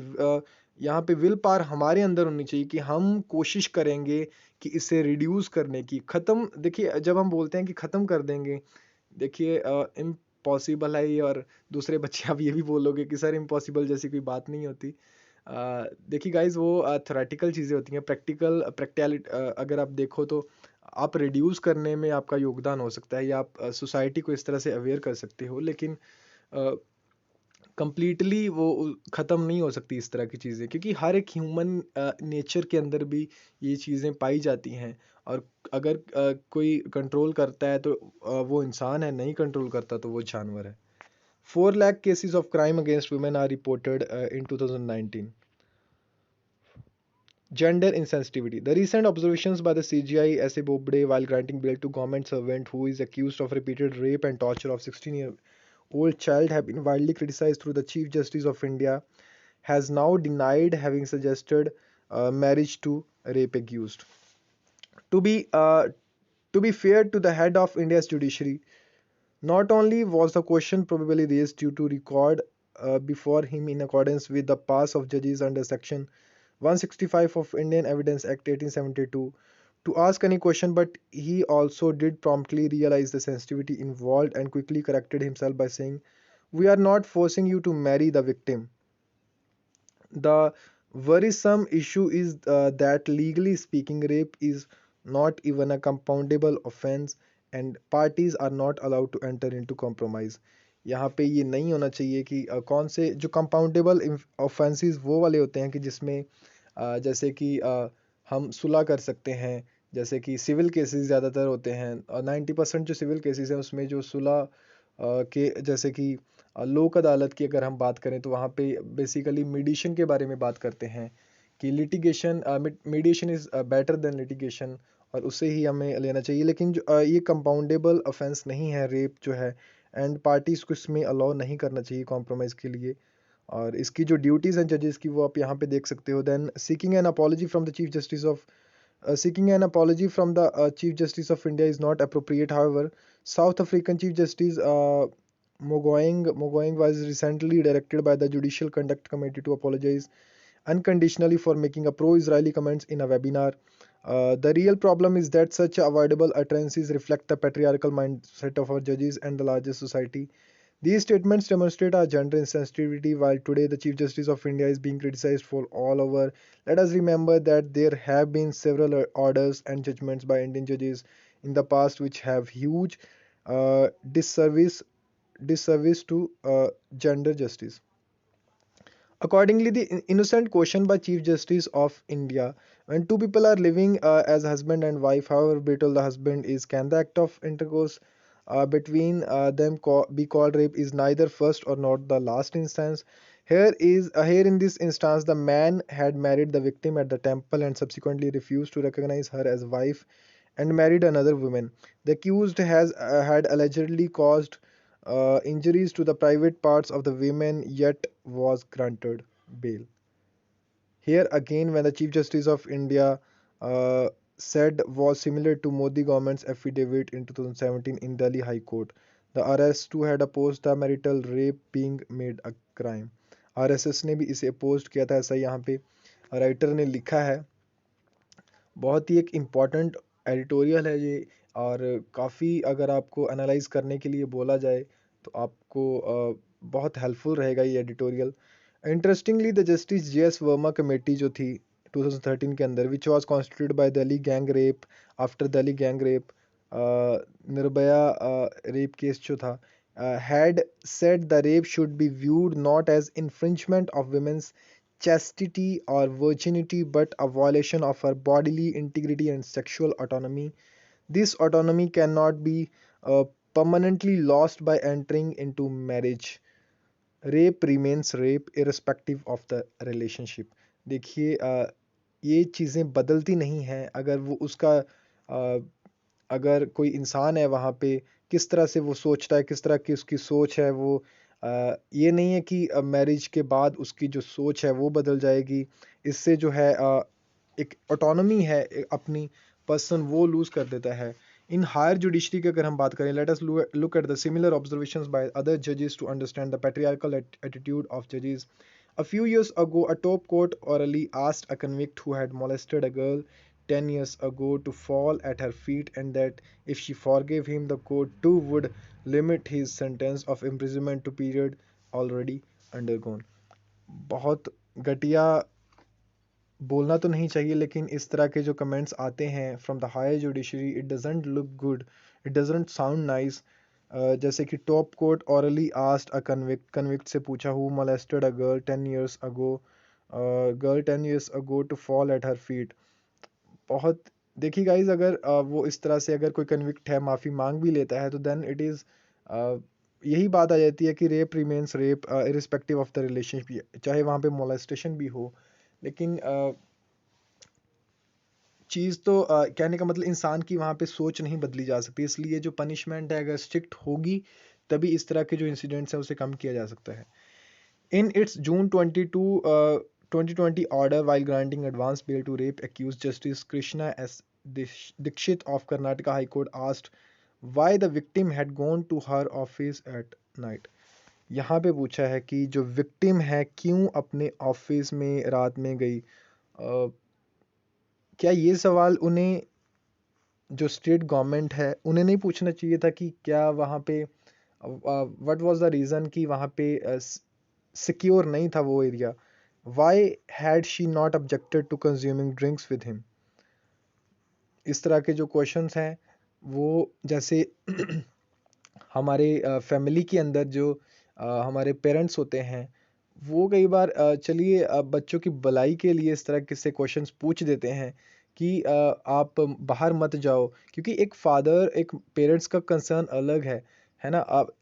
S1: यहाँ पे विल पावर हमारे अंदर होनी चाहिए कि हम कोशिश करेंगे कि इसे रिड्यूस करने की, ख़त्म। देखिए जब हम बोलते हैं कि ख़त्म कर देंगे, देखिए इम्पॉसिबल है ये, और दूसरे बच्चे आप ये भी बोलोगे कि सर इम्पॉसिबल जैसी कोई बात नहीं होती। देखिए गाइस, वो थ्योरेटिकल चीज़ें होती हैं, प्रैक्टिकल प्रैक्टिकलिटी अगर आप देखो तो आप रिड्यूस करने में आपका योगदान हो सकता है या आप सोसाइटी को इस तरह से अवेयर कर सकते हो, लेकिन कंप्लीटली वो ख़त्म नहीं हो सकती इस तरह की चीज़ें, क्योंकि हर एक ह्यूमन नेचर के अंदर भी ये चीज़ें पाई जाती हैं। और अगर कोई कंट्रोल करता है तो वो इंसान है, नहीं कंट्रोल करता तो वो जानवर है। 4 lakh cases of crime against women are reported in 2019. Gender insensitivity. The recent observations by the CGI S.A. Bobde while granting bail to government servant who is accused of repeated rape and torture of 16-year-old child have been widely criticized through the Chief Justice of India has now denied having suggested marriage to rape accused. To be uh, to be fair to the head of India's judiciary, not only was the question probably raised due to record before him in accordance with the pass of judges under Section 165 of Indian Evidence Act 1872 to ask any question, but he also did promptly realize the sensitivity involved and quickly corrected himself by saying, "We are not forcing you to marry the victim." The worrisome issue is that legally speaking, rape is not even a compoundable offense and parties are not allowed to enter into compromise. यहाँ पे ये नहीं होना चाहिए कि कौन से जो कंपाउंडेबल ऑफेंसेस वो वाले होते हैं कि जिसमें जैसे कि हम सुलह कर सकते हैं, जैसे कि सिविल केसेस ज़्यादातर होते हैं, और 90% जो सिविल केसेस हैं उसमें जो सुलह के जैसे कि लोक अदालत की अगर हम बात करें तो वहाँ पे बेसिकली मीडिएशन के बारे में बात करते हैं कि litigation mediation is better than litigation, और उससे ही हमें लेना चाहिए। लेकिन जो ये कंपाउंडेबल ऑफेंस नहीं है रेप जो है, एंड पार्टीज को इसमें अलाउ नहीं करना चाहिए कॉम्प्रोमाइज़ के लिए। और इसकी जो ड्यूटीज़ हैं जजेस की वो आप यहाँ पे देख सकते हो। Then seeking an apology from the chief justice of seeking an apology from the Chief Justice of India is not appropriate. However, South African Chief Justice Mogoeng was recently directed by the Judicial Conduct Committee to apologize unconditionally for making a pro-Israeli comments in a webinar. The real problem is that such avoidable utterances reflect the patriarchal mindset of our judges and the larger society. These statements demonstrate our gender insensitivity. While today the Chief Justice of India is being criticized for all over, let us remember that there have been several orders and judgments by Indian judges in the past which have huge uh, disservice disservice to gender justice. Accordingly, the innocent question by Chief Justice of India: when two people are living as husband and wife, however brutal the husband is, can the act of intercourse between them be called rape? Is neither first or not the last instance. Here in this instance, the man had married the victim at the temple and subsequently refused to recognize her as wife and married another woman. The accused has had allegedly caused injuries to the private parts of the women, yet was granted bail. Here again, when the Chief Justice of India said was similar to Modi government's affidavit in 2017 in Delhi High Court. The RS too had opposed the marital rape being made a crime. RSS ने भी इसे oppose किया था, ऐसा यहाँ पे writer ने लिखा है। बहुत ही एक इम्पॉर्टेंट एडिटोरियल है ये, और काफ़ी अगर आपको एनालाइज करने के लिए बोला जाए तो आपको बहुत हेल्पफुल रहेगा ये editorial. Interestingly the justice J.S. Verma committee जो थी 2013 के अंदर, which was constituted by Delhi gang rape, after Delhi gang rape, Nirbhaya rape case जो था, had said the rape should be viewed not as infringement of women's chastity or virginity but a violation of her bodily integrity and sexual autonomy. This autonomy cannot be permanently lost by entering into marriage. Rape remains rape irrespective of the relationship. देखिए ये चीज़ें बदलती नहीं हैं। अगर वो उसका अगर कोई इंसान है वहाँ पे, किस तरह से वो सोचता है, किस तरह की उसकी सोच है, वो ये नहीं है कि मैरिज के बाद उसकी जो सोच है वो बदल जाएगी। इससे जो है एक ऑटोनॉमी है अपनी पर्सन, वो लूज़ कर देता है। इन हायर जुडिशरी की अगर हम बात करें, let us look at the similar observations by other जजेस to understand the patriarchal attitude of जजेस। A few years ago, a top court orally asked a convict who had molested a girl 10 years ago to fall at her feet, and that if she forgave him, the court too would limit his sentence of imprisonment to period already undergone. बहुत घटिया बोलना तो नहीं चाहिए, लेकिन इस तरह के जो कमेंट्स आते हैं from the higher judiciary, it doesn't look good, it doesn't sound nice. जैसे कि top court orally asked a convict से पूछा, who molested a girl 10 years ago to fall at her feet. बहुत देखिए गाइज, अगर वो इस तरह से अगर कोई कन्विक्ट है माफ़ी मांग भी लेता है, तो देन इट इज़ यही बात आ जाती है कि rape remains rape irrespective of the relationship, चाहे वहाँ पे मोलेस्टेशन भी हो। लेकिन चीज़ तो कहने का मतलब इंसान की वहाँ पे सोच नहीं बदली जा सकती, इसलिए जो पनिशमेंट है अगर स्ट्रिक्ट होगी तभी इस तरह के जो इंसिडेंट्स हैं उसे कम किया जा सकता है। In its June 2020 order while granting advance bail to rape accused, justice Krishna S Dixit of Karnataka high court asked why the victim had gone to her office at night. यहाँ पे पूछा है कि जो विक्टिम है क्यों अपने ऑफिस में रात में गई। क्या ये सवाल उन्हें, जो स्टेट गवर्नमेंट है, उन्हें नहीं पूछना चाहिए था कि क्या वहाँ पे व्हाट वाज द रीज़न कि वहाँ पे सिक्योर नहीं था वो area? Why had she not objected to consuming drinks with him? इस तरह के जो क्वेश्चंस हैं वो, जैसे हमारे फैमिली के अंदर जो हमारे पेरेंट्स होते हैं, वो कई बार चलिए बच्चों की भलाई के लिए इस तरह के से क्वेश्चंस पूछ देते हैं कि आप बाहर मत जाओ, क्योंकि एक फादर, एक पेरेंट्स का कंसर्न अलग है ना। आप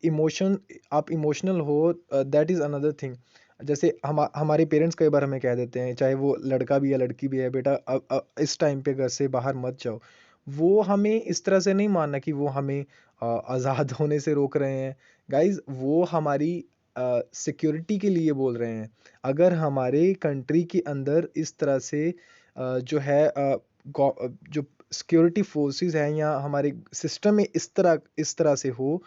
S1: इमोशनल हो, दैट इज़ अनदर थिंग। जैसे हमारे पेरेंट्स कई बार हमें कह देते हैं, चाहे वो लड़का भी है लड़की भी है, बेटा इस टाइम पे घर से बाहर मत जाओ। वो हमें इस तरह से नहीं मानना कि वो हमें आज़ाद होने से रोक रहे हैं। गाइज, वो हमारी सिक्योरिटी के लिए बोल रहे हैं। अगर हमारे कंट्री के अंदर इस तरह से जो है जो सिक्योरिटी फोर्सेस हैं या हमारे सिस्टम में इस तरह से हो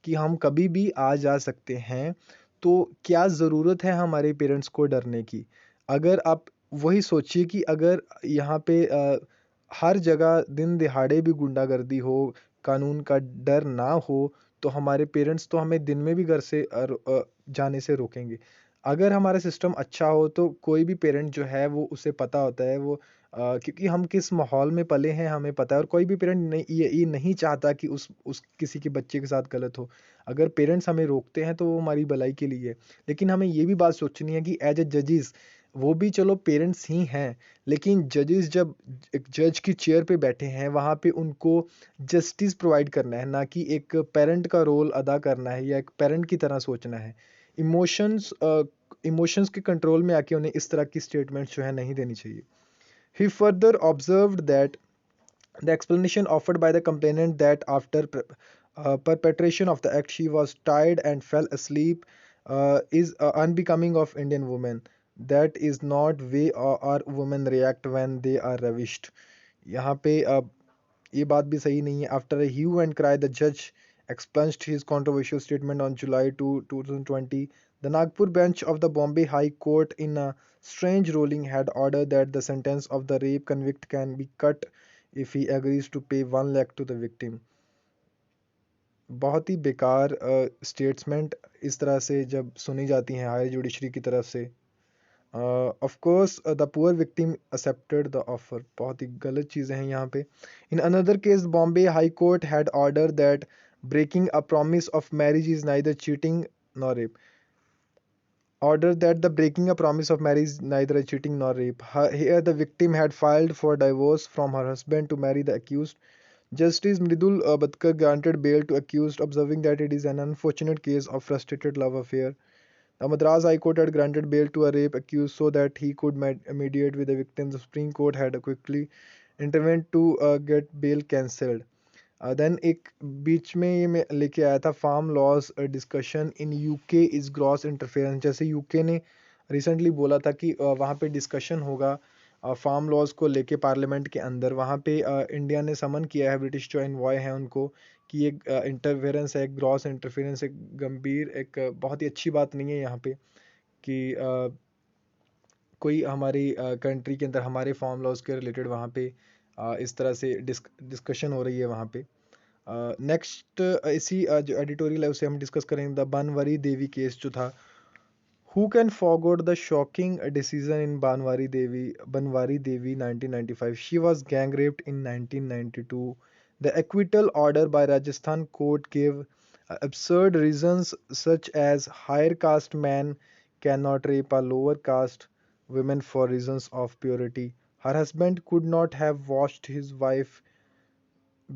S1: कि हम कभी भी आ जा सकते हैं, तो क्या ज़रूरत है हमारे पेरेंट्स को डरने की? अगर आप वही सोचिए कि अगर यहाँ पे हर जगह दिन दिहाड़े भी गुंडागर्दी हो, कानून का डर ना हो, तो हमारे पेरेंट्स तो हमें दिन में भी घर से जाने से रोकेंगे। अगर हमारा सिस्टम अच्छा हो तो कोई भी पेरेंट जो है वो उसे पता होता है, वो क्योंकि हम किस माहौल में पले हैं हमें पता है, और कोई भी पेरेंट नहीं, ये नहीं चाहता कि उस किसी के बच्चे के साथ गलत हो। अगर पेरेंट्स हमें रोकते हैं तो वो हमारी भलाई के लिए है। लेकिन हमें ये भी बात सोचनी है कि एज ए जजेस, वो भी चलो पेरेंट्स ही हैं, लेकिन जजेस जब एक जज की चेयर पे बैठे हैं, वहाँ पे उनको जस्टिस प्रोवाइड करना है, ना कि एक पेरेंट का रोल अदा करना है या एक पेरेंट की तरह सोचना है। इमोशंस के कंट्रोल में आके उन्हें इस तरह की स्टेटमेंट्स जो है नहीं देनी चाहिए। He further observed that the explanation offered by the complainant that after perpetration of the act she was tired and fell asleep is unbecoming of Indian women. That is not way our women react when they are ravished. यहाँ पे ये बात भी सही नहीं है। After a hue and cry, the judge expunged his controversial statement on July 2, 2020. The Nagpur bench of the Bombay High Court, in a strange ruling, had ordered that the sentence of the rape convict can be cut if he agrees to pay 1 lakh to the victim. बहुत ही बेकार statement इस तरह से जब सुनी जाती हैं higher judiciary की तरफ से, Of course, the poor victim accepted the offer. बहुत ही गलत चीज़ें हैं यहाँ पे. In another case, Bombay High Court had ordered that breaking a promise of marriage is neither cheating nor rape. Ordered that the breaking a promise of marriage is neither a cheating nor rape. Here, the victim had filed for divorce from her husband to marry the accused. Justice Mridul Badkar granted bail to accused, observing that it is an unfortunate case of frustrated love affair. The Madras High Court had granted bail to a rape accused so that he could mediate with the victim. The Supreme Court had quickly intervened to get bail cancelled. Then एक बीच में ये मैं लेके आया था farm laws discussion in UK is gross interference. जैसे UK ने रिसेंटली बोला था कि वहाँ पे डिस्कशन होगा फार्म लॉज को लेके पार्लियामेंट के अंदर. वहाँ पे इंडिया ने समन किया है ब्रिटिश जो एनवॉय है उनको कि ये इंटरफेरेंस है, ग्रॉस इंटरफेरेंस, एक गंभीर, एक बहुत ही अच्छी बात नहीं है यहाँ पे कि कोई हमारी कंट्री के अंदर हमारे फार्म लॉज के रिलेटेड वहाँ पे इस तरह से डिस्कशन हो रही है वहाँ पे. नेक्स्ट इसी जो एडिटोरियल है उसे हम डिस्कस करेंगे. द बनवारी देवी केस जो था. Who can forget the shocking decision in Banwari Devi 1995? She was gang raped in 1992. The acquittal order by Rajasthan court gave absurd reasons such as higher caste men cannot rape a lower caste women for reasons of purity. Her husband could not have watched his wife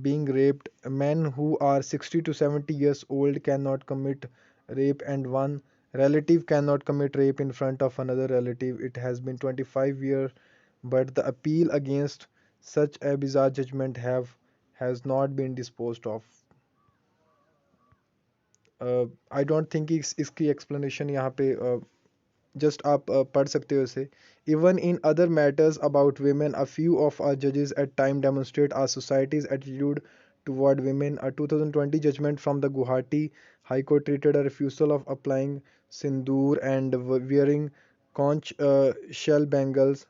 S1: being raped. Men who are 60 to 70 years old cannot commit rape, and one relative cannot commit rape in front of another relative. It has been 25 years, but the appeal against such a bizarre judgment have has not been disposed of. I don't think इसकी explanation यहाँ पे just आप पढ़ सकते हो इसे. Even in other matters about women, a few of our judges at time demonstrate our society's attitude toward women. A 2020 judgment from the Guwahati High Court treated a refusal of applying sindoor and wearing conch shell bangles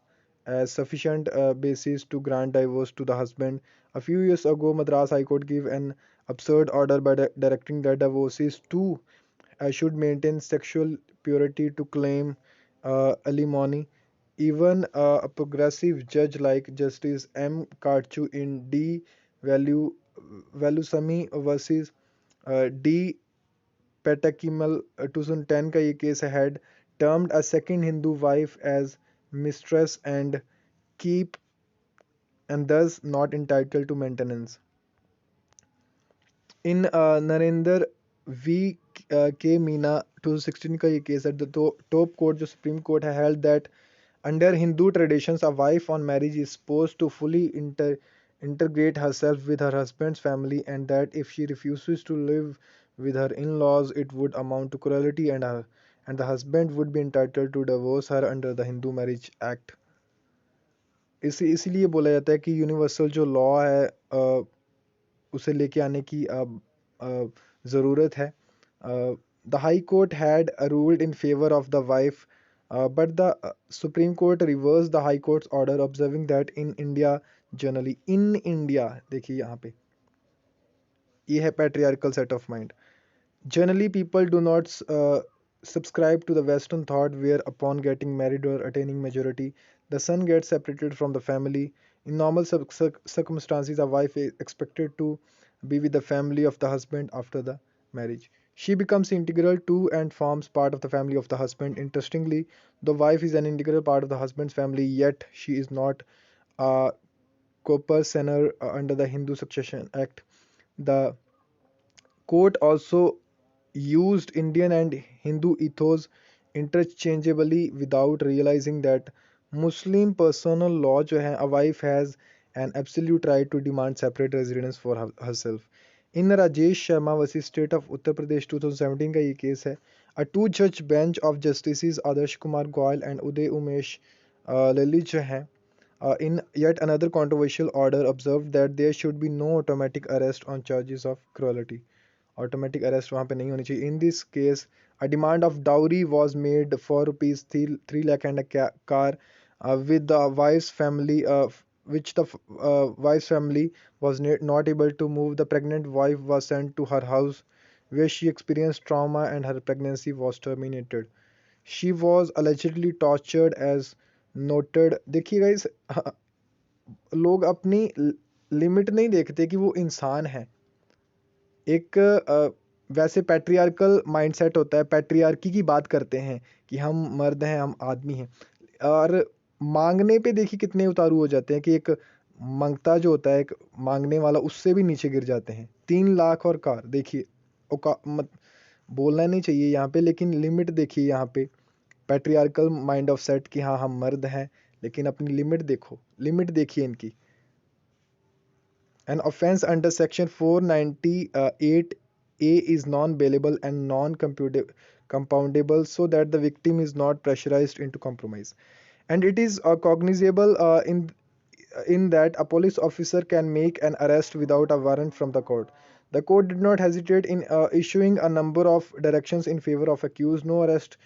S1: as sufficient basis to grant divorce to the husband. A few years ago, Madras High Court gave an absurd order by directing that divorcees too should maintain sexual purity to claim alimony. Even a progressive judge like Justice M. Karchu in D. Valu Valusamy versus D. Petakimal 2010 का ये case had termed a second Hindu wife as mistress and keep and thus not entitled to maintenance. In Narendra V K Meena 2016 का ये case है. The top court जो supreme court है held that under Hindu traditions a wife on marriage is supposed to fully integrate herself with her husband's family, and that if she refuses to live with her in-laws it would amount to cruelty, and the husband would be entitled to divorce her under the Hindu Marriage Act. इसीलिए बोला जाता है कि universal जो law है उसे लेके आने की ज़रूरत है. The high court had ruled in favour of the wife, but the supreme court reverse the high courts order, observing that in India generally, in India देखिए यहाँ पे ये है patriarchal set of mind. Generally, people do not subscribe to the Western thought where, upon getting married or attaining majority, the son gets separated from the family. In normal circumstances, a wife is expected to be with the family of the husband after the marriage. She becomes integral to and forms part of the family of the husband. Interestingly, the wife is an integral part of the husband's family, yet she is not a co-parcenor under the Hindu Succession Act. The court also used Indian and Hindu ethos interchangeably without realizing that Muslim personal law जो है, a wife has an absolute right to demand separate residence for herself. In Rajesh Sharma versus State of Uttar Pradesh 2017 का ये case है. A two-judge bench of justices Adarsh Kumar Goyal and Uday Umesh Lalith जो है, in yet another controversial order observed that there should be no automatic arrest on charges of cruelty. Automatic arrest वहाँ पे नहीं होनी चाहिए. In this case, a demand of dowry was made for rupees 3 lakh and a car, with the wife's family, which the wife's family was not able to move. The pregnant wife was sent to her house, where she experienced trauma and her pregnancy was terminated. She was allegedly tortured as noted। देखिए guys, लोग अपनी limit नहीं देखते कि वो इंसान है। एक वैसे पैट्रियार्कल माइंडसेट होता है, पैट्रियार्की की बात करते हैं कि हम मर्द हैं, हम आदमी हैं, और मांगने पे देखिए कितने उतारू हो जाते हैं कि एक मांगता जो होता है, एक मांगने वाला, उससे भी नीचे गिर जाते हैं। 3 लाख और कार, देखिए बोलना नहीं चाहिए यहाँ पे, लेकिन लिमिट देखिए यहाँ पे। पैट्रियार्कल माइंड ऑफ सेट कि हाँ हम मर्द हैं, लेकिन अपनी लिमिट देखो, लिमिट देखिए इनकी। An offense under Section 498A is non-bailable and non-compoundable, so that the victim is not pressurized into compromise. And it is cognizable in that a police officer can make an arrest without a warrant from the court. The court did not hesitate in issuing a number of directions in favor of accused. No arrest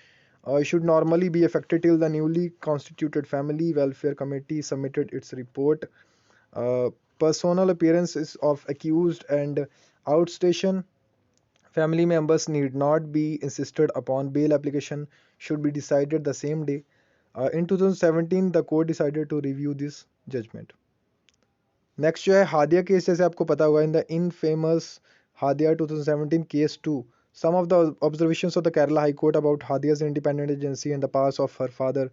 S1: should normally be effected till the newly constituted Family Welfare Committee submitted its report. Uh, Personal appearances of accused and outstation family members need not be insisted upon. Bail application should be decided the same day. In 2017, the court decided to review this judgment. Next जो है Hadiya case, जैसे आपको पता होगा, in the infamous Hadiya 2017 case 2, some of the observations of the Kerala High Court about Hadia's independent agency and the powers of her father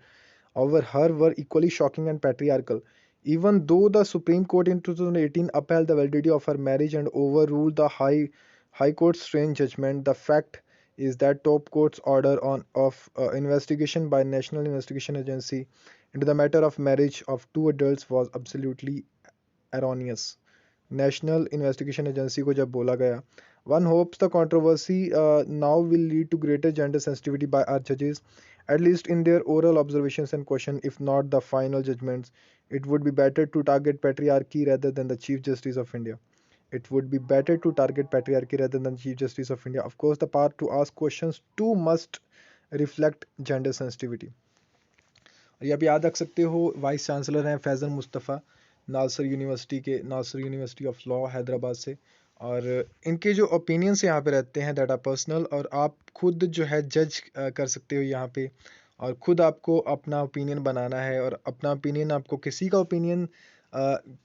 S1: over her were equally shocking and patriarchal. Even though the Supreme Court in 2018 upheld the validity of her marriage and overruled the High Court's strange judgment, the fact is that top court's order of investigation by National Investigation Agency into the matter of marriage of two adults was absolutely erroneous. National Investigation Agency को जब बोला गया, one hopes the controversy now will lead to greater gender sensitivity by our judges, at least in their oral observations and question, if not the final judgments. It would be better to target patriarchy rather than the Chief Justice of India. It would be better to target patriarchy rather than Chief Justice of India. Of course, the power to ask questions too must reflect gender sensitivity. और ये आप याद रख सकते हो, vice chancellor हैं Faizal Mustafa, Nalsar university of law Hyderabad से। और इनके जो ओपिनियंस यहाँ पे रहते हैं दैट आर पर्सनल, और आप खुद जो है जज कर सकते हो यहाँ पे, और खुद आपको अपना ओपिनियन बनाना है। और अपना ओपिनियन, आपको किसी का ओपिनियन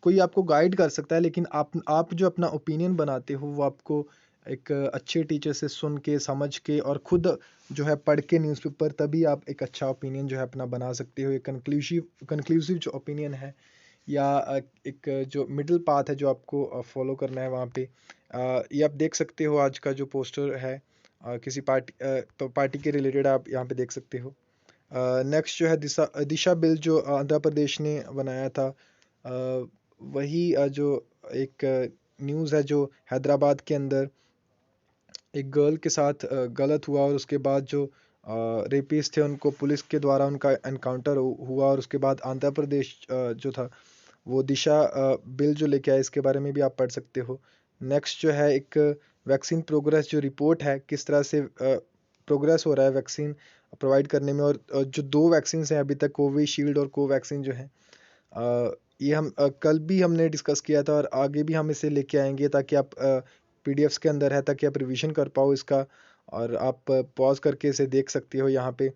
S1: कोई आपको गाइड कर सकता है, लेकिन आप जो अपना ओपिनियन बनाते हो वो आपको एक अच्छे टीचर से सुन के, समझ के, और खुद जो है पढ़ के न्यूज़पेपर, तभी आप एक अच्छा ओपिनियन जो है अपना बना सकते हो। एक कंक्लूसिव जो ओपिनियन है, या एक जो मिडिल पाथ है जो आपको फॉलो करना है वहाँ पे। ये आप देख सकते हो आज का जो पोस्टर है किसी पार्टी के रिलेटेड, आप यहाँ पे देख सकते हो। नेक्स्ट जो है दिशा बिल जो आंध्र प्रदेश ने बनाया था, वही जो एक न्यूज़ है जो हैदराबाद के अंदर एक गर्ल के साथ गलत हुआ, और उसके बाद जो रेपिस्ट थे उनको पुलिस के द्वारा उनका एनकाउंटर हुआ, और उसके बाद आंध्र प्रदेश जो था वो दिशा बिल जो लेके आया, इसके बारे में भी आप पढ़ सकते हो। नेक्स्ट जो है एक वैक्सीन प्रोग्रेस जो रिपोर्ट है, किस तरह से प्रोग्रेस हो रहा है वैक्सीन प्रोवाइड करने में। और जो 2 वैक्सीन हैं अभी तक, कोविशील्ड और कोवैक्सीन जो है, ये हम कल भी हमने डिस्कस किया था, और आगे भी हम इसे लेके आएंगे, ताकि आप पीडीएफ्स के अंदर है, ताकि आप रिवीजन कर पाओ इसका, और आप पॉज करके इसे देख सकते हो यहाँ पे।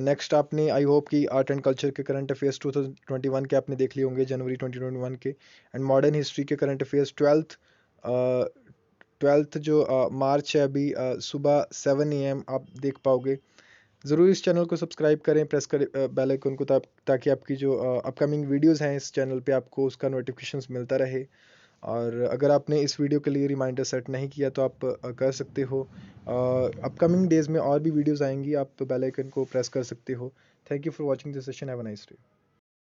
S1: नेक्स्ट आपने, आई होप कि आर्ट एंड कल्चर के करंट अफेयर्स 2021 के आपने देख लिए होंगे, जनवरी 2021 के। एंड मॉडर्न हिस्ट्री के करंट अफेयर्स 12th जो मार्च है अभी, सुबह 7 AM आप देख पाओगे। ज़रूर इस चैनल को सब्सक्राइब करें, प्रेस करें बेल आइकन को, ताकि आपकी जो अपकमिंग वीडियोस हैं इस चैनल पे आपको उसका नोटिफिकेशंस मिलता रहे। और अगर आपने इस वीडियो के लिए रिमाइंडर सेट नहीं किया तो आप कर सकते हो। अपकमिंग डेज़ में और भी वीडियोस आएंगी, आप बेल आइकन को प्रेस कर सकते हो। Thank you for watching this session, have a nice day.